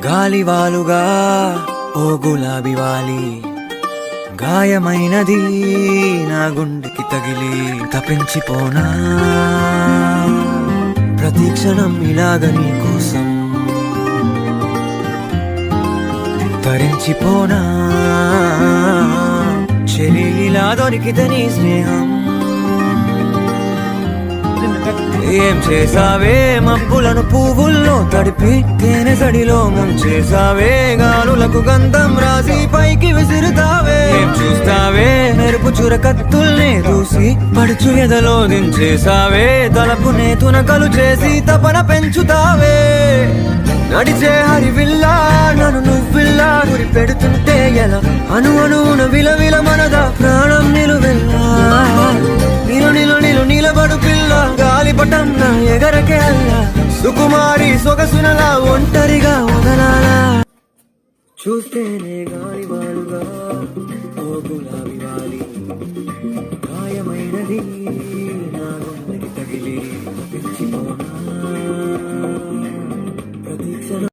గాలివాలుగా ఓ గులాబీ వాలి గాయమైనది నా గుండెకి తగిలి తప్పించిపోనా ప్రతి క్షణం ఇలాగ నీ కోసం తరించిపోనా చెలిలా దొరికితే నీ స్నేహం ఏం చేసావే మబ్బులను పువ్వుల్లో తడిపి తేనె సడిలో ముంచేసావే గాలులకు గంధం రాసి పైకి విసురుతావే ఏం చూస్తావే మెరుపు చురకత్తుల్నే దూసి పడుచు ఎదలో దించేసావే తలపునే తునకలు చేసి తపన పెంచుతావే నడిచే హరివిల్లా నన్ను నువ్విల్లా గురి పెడుతుంటే ఎలా అను అనున విలవిల మనదా ప్రాణం నిలువెల్లా నిలు నిలు నిలు నిలబడు పిల్ల గాలిపటం నా ఎగరకే అల్లా సుకుమారి సొగసునలా ఒంటరిగా వదలాలా చూస్తేనే గాలివాలుగా ఓ గులాబీ వాలి